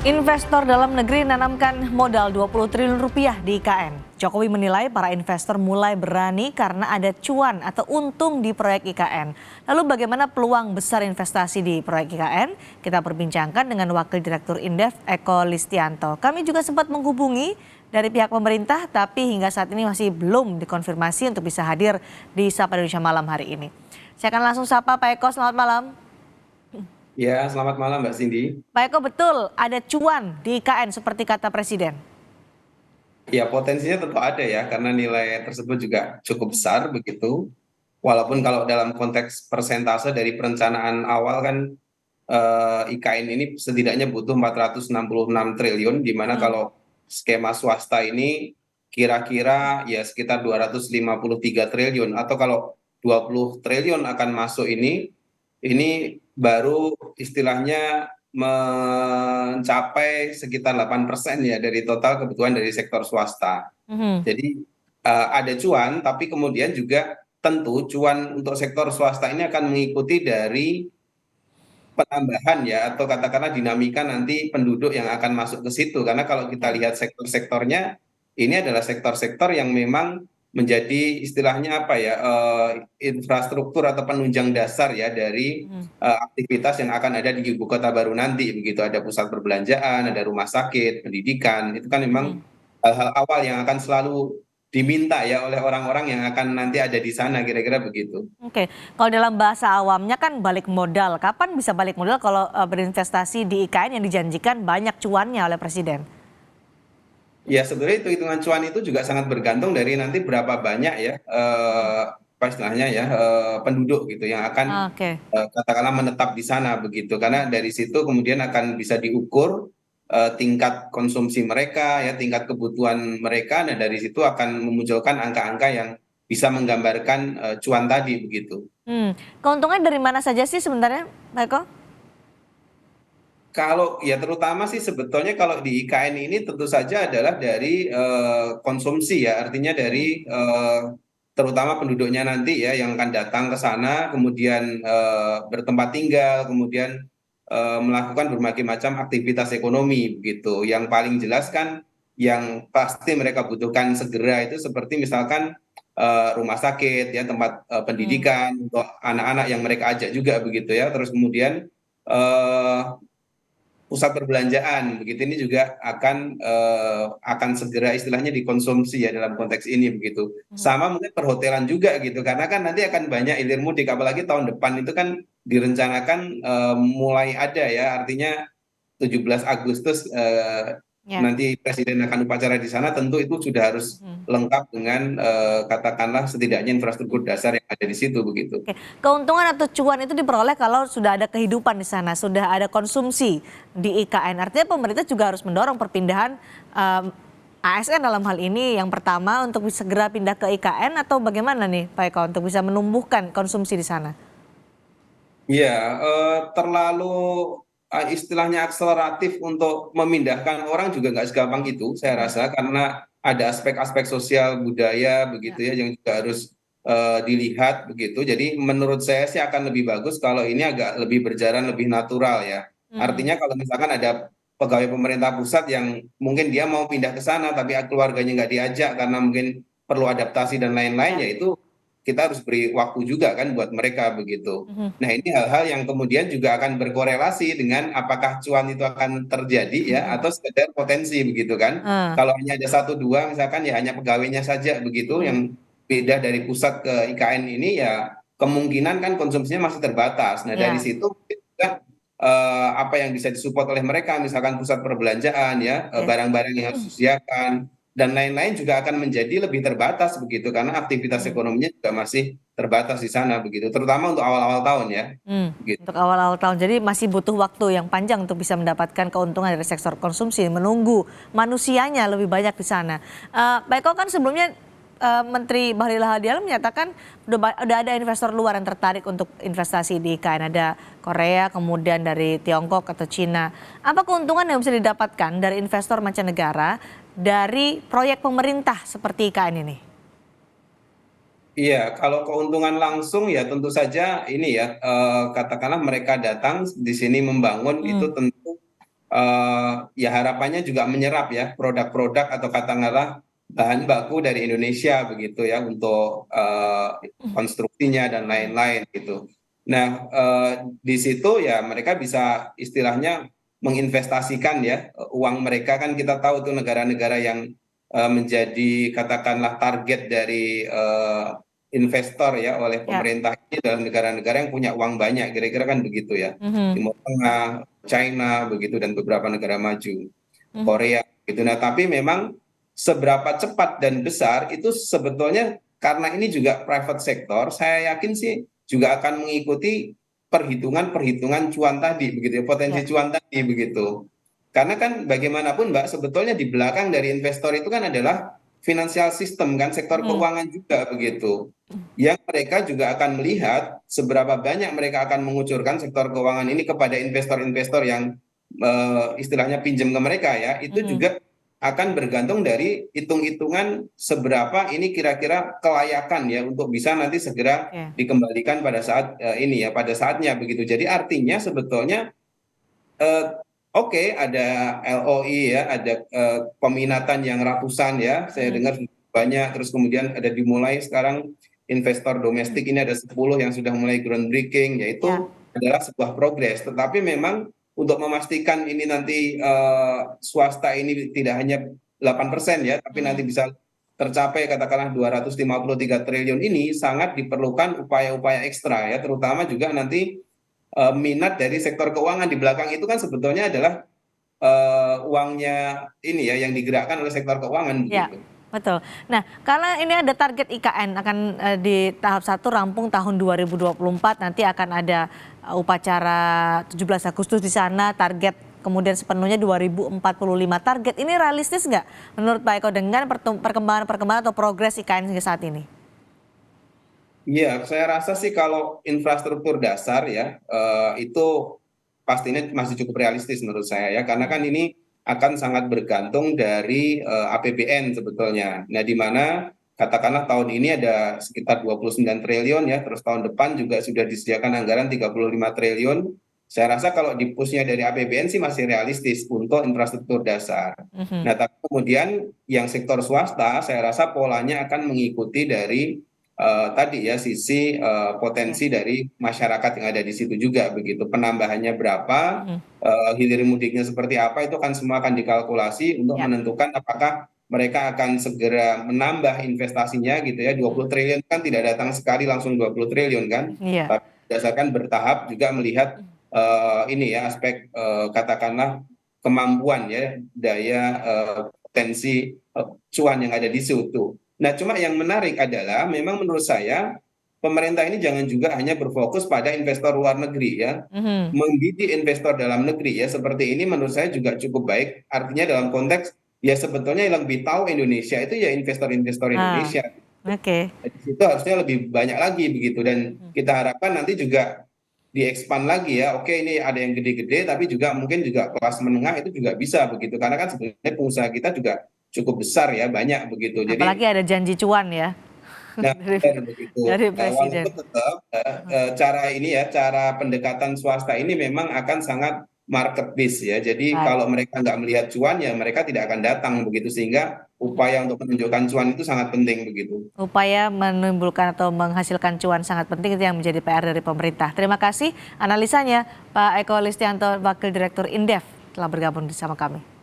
Investor dalam negeri menanamkan modal 20 triliun rupiah di IKN. Jokowi menilai para investor mulai berani karena ada cuan atau untung di proyek IKN. Lalu bagaimana peluang besar investasi di proyek IKN? Kita perbincangkan dengan Wakil Direktur Indef Eko Listianto. Kami juga sempat menghubungi dari pihak pemerintah tapi hingga saat ini masih belum dikonfirmasi untuk bisa hadir di Sapa Indonesia Malam hari ini. Saya akan langsung sapa Pak Eko, selamat malam. Ya, selamat malam Mbak Cindy. Pak Eko, betul ada cuan di IKN seperti kata Presiden. Ya, potensinya tentu ada ya, karena nilai tersebut juga cukup besar begitu. Walaupun kalau dalam konteks persentase dari perencanaan awal kan IKN ini setidaknya butuh 466 triliun, di mana Hmm. kalau skema swasta ini kira-kira ya sekitar 253 triliun, atau kalau 20 triliun akan masuk ini baru istilahnya mencapai sekitar 8% ya dari total kebutuhan dari sektor swasta. Mhm. Jadi ada cuan, tapi kemudian juga tentu cuan untuk sektor swasta ini akan mengikuti dari penambahan ya, atau katakanlah dinamika nanti penduduk yang akan masuk ke situ. Karena kalau kita Oke. lihat sektor-sektornya, ini adalah sektor-sektor yang memang menjadi istilahnya apa ya, infrastruktur atau penunjang dasar ya dari Mhm. aktivitas yang akan ada di ibu kota baru nanti. Begitu, ada pusat perbelanjaan, ada rumah sakit, pendidikan. Itu kan memang Mhm. hal-hal awal yang akan selalu diminta ya oleh orang-orang yang akan nanti ada di sana, kira-kira begitu. Oke, kalau dalam bahasa awamnya kan balik modal. Kapan bisa balik modal kalau berinvestasi di IKN yang dijanjikan banyak cuannya oleh Presiden? Ya, sebenarnya itu hitungan cuan itu juga sangat bergantung dari nanti berapa banyak ya, apa istilahnya ya, penduduk gitu yang akan Oke. katakanlah menetap di sana begitu. Karena dari situ kemudian akan bisa diukur tingkat konsumsi mereka ya, tingkat kebutuhan mereka, dan dari situ akan memunculkan angka-angka yang bisa menggambarkan cuan tadi begitu. Keuntungan dari mana saja sih sebenarnya, Pak Eko? Kalau ya terutama sih sebetulnya kalau di IKN ini tentu saja adalah dari konsumsi ya, artinya Mhm. dari terutama penduduknya nanti ya yang akan datang ke sana, kemudian bertempat tinggal, kemudian melakukan berbagai macam aktivitas ekonomi begitu. Yang paling jelas kan yang pasti mereka butuhkan segera itu seperti misalkan rumah sakit ya, tempat Mhm. pendidikan untuk anak-anak yang mereka ajak juga begitu ya. Terus kemudian eh, pusat perbelanjaan begitu, ini juga akan segera istilahnya dikonsumsi ya dalam konteks ini begitu. Mhm. Sama mungkin perhotelan juga gitu, karena kan nanti akan banyak hilir mudik, apalagi tahun depan itu kan direncanakan mulai ada ya, artinya 17 Agustus Ya. nanti Presiden akan upacara di sana, tentu itu sudah harus Mhm. lengkap dengan katakanlah setidaknya infrastruktur Mhm. dasar yang ada di situ begitu. Oke, keuntungan atau cuan itu diperoleh kalau sudah ada kehidupan di sana, sudah ada konsumsi di IKN. Artinya pemerintah juga harus mendorong perpindahan em, ASN dalam hal ini yang pertama untuk bisa segera pindah ke IKN atau bagaimana nih Pak Eko untuk bisa menumbuhkan konsumsi di sana? Iya, terlalu istilahnya akseleratif untuk memindahkan orang juga nggak segampang itu, saya Mhm. rasa, karena ada aspek-aspek sosial budaya begitu Ya. ya yang juga harus dilihat begitu. Jadi menurut saya sih akan lebih bagus kalau ini agak lebih berjalan lebih natural ya. Mhm. Artinya kalau misalkan ada pegawai pemerintah pusat yang mungkin dia mau pindah ke sana tapi keluarganya nggak diajak karena mungkin perlu adaptasi dan lain-lain, Ya. ya itu kita harus beri waktu juga kan buat mereka begitu. Mhm. Nah, ini hal-hal yang kemudian juga akan berkorelasi dengan apakah cuan itu akan terjadi ya, atau sekedar potensi begitu kan. Eh, Kalau hanya ada satu dua misalkan ya hanya pegawainya saja begitu mhm. yang beda dari pusat ke IKN ini, ya kemungkinan kan konsumsinya masih terbatas. Nah, dari Ya. situ juga apa yang bisa disupport oleh mereka, misalkan pusat perbelanjaan ya, Oke. barang-barang yang harus disediakan dan lain-lain juga akan menjadi lebih terbatas begitu, karena aktivitas Mhm. ekonominya juga masih terbatas di sana begitu, terutama untuk awal-awal tahun ya. Begitu. Untuk awal-awal tahun, jadi masih butuh waktu yang panjang untuk bisa mendapatkan keuntungan dari sektor konsumsi, menunggu manusianya lebih banyak di sana. Pak Eko kan sebelumnya Menteri Bahlil Lahadialam menyatakan udah ada investor luar yang tertarik untuk investasi di IKN, ada Korea, kemudian dari Tiongkok atau Cina. Apa keuntungan yang bisa didapatkan dari investor mancanegara dari proyek pemerintah seperti IKN ini? Iya, kalau keuntungan langsung ya tentu saja ini ya, katakanlah mereka datang di sini membangun itu Hmm. tentu ya harapannya juga menyerap ya produk-produk atau katakanlah bahan baku dari Indonesia begitu ya untuk konstruksinya dan lain-lain gitu. Nah, di situ ya mereka bisa istilahnya menginvestasikan ya uang mereka. Kan kita tahu tuh negara-negara yang menjadi katakanlah target dari investor ya oleh Ya. pemerintah ini dalam negara-negara yang punya uang banyak, kira-kira kan begitu ya. Mhm. Timur Tengah, China begitu dan beberapa negara maju, Mhm. Korea gitu. Nah, tapi memang seberapa cepat dan besar itu sebetulnya karena ini juga private sector, saya yakin sih juga akan mengikuti perhitungan-perhitungan cuan tadi begitu ya, potensi Ya. cuan tadi begitu. Karena kan bagaimanapun Mbak, sebetulnya di belakang dari investor itu kan adalah financial system kan, sektor Mhm. keuangan juga begitu. Yang mereka juga akan melihat seberapa banyak mereka akan mengucurkan sektor keuangan ini kepada investor-investor yang istilahnya pinjam ke mereka ya, itu Mhm. juga akan bergantung dari hitung-hitungan seberapa ini kira-kira kelayakan ya untuk bisa nanti segera Oke. dikembalikan pada saat ini ya, pada saatnya begitu. Jadi artinya sebetulnya eh, oke, ada LOI ya, ada peminatan yang ratusan ya, saya Mhm. dengar banyak, terus kemudian ada dimulai sekarang investor domestik ini ada 10 yang sudah mulai groundbreaking, Ya. yaitu adalah sebuah progres. Tetapi memang untuk memastikan ini nanti swasta ini tidak hanya 8% ya, tapi nanti Mhm. bisa tercapai katakanlah 253 triliun ini sangat diperlukan upaya-upaya ekstra ya, terutama juga nanti minat dari sektor keuangan di belakang itu kan sebetulnya adalah uangnya ini ya yang digerakkan oleh sektor keuangan Ya, begitu. betul. Nah, karena ini ada target IKN akan di tahap 1 rampung tahun 2024, nanti akan ada upacara 17 Agustus di sana, target kemudian sepenuhnya 2045. Target ini realistis nggak menurut Pak Eko dengan perkembangan-perkembangan atau progres IKN hingga saat ini? Iya, saya rasa sih kalau infrastruktur dasar ya itu pastinya masih cukup realistis menurut saya ya, karena kan ini akan sangat bergantung dari APBN sebetulnya. Nah, di mana katakanlah tahun ini ada sekitar 29 triliun ya, terus tahun depan juga sudah disediakan anggaran 35 triliun. Saya rasa kalau di-push-nya dari APBN sih masih realistis untuk infrastruktur dasar. Mhm. Nah, tapi kemudian yang sektor swasta, saya rasa polanya akan mengikuti dari tadi ya sisi Oke. potensi dari masyarakat yang ada di situ juga begitu. Penambahannya berapa, Mhm. hilir mudiknya seperti apa itu kan semua akan dikalkulasi untuk Ya. menentukan apakah mereka akan segera menambah investasinya gitu ya. 20 Mhm. triliun kan tidak datang sekali langsung 20 triliun kan. Iya. Tapi berdasarkan bertahap juga melihat ini ya aspek katakanlah kemampuan ya daya potensi cuan yang ada di situ. Nah, cuma yang menarik adalah memang menurut saya pemerintah ini jangan juga hanya berfokus pada investor luar negeri ya. Mhm. Membidik investor dalam negeri ya seperti ini menurut saya juga cukup baik. Artinya dalam konteks ya sebetulnya yang lebih tahu Indonesia itu ya investor-investor Nah, Indonesia. oke. Di situ harusnya lebih banyak lagi begitu dan kita harapkan nanti juga di-expand lagi ya. Oke, ini ada yang gede-gede tapi juga mungkin juga kelas menengah itu juga bisa begitu. Karena kan sebenarnya pengusaha kita juga cukup besar ya, banyak begitu. Apalagi Jadi ada janji cuan ya nah, dari benar begitu. dari Walaupun presiden. tetap cara ini ya, cara pendekatan swasta ini memang akan sangat market based ya. Jadi Baik. kalau mereka nggak melihat cuan ya mereka tidak akan datang begitu. Sehingga upaya untuk menunjukkan cuan itu sangat penting begitu. Upaya menimbulkan atau menghasilkan cuan sangat penting, itu yang menjadi PR dari pemerintah. Terima kasih analisanya Pak Eko Listianto, Wakil Direktur Indef, telah bergabung bersama kami.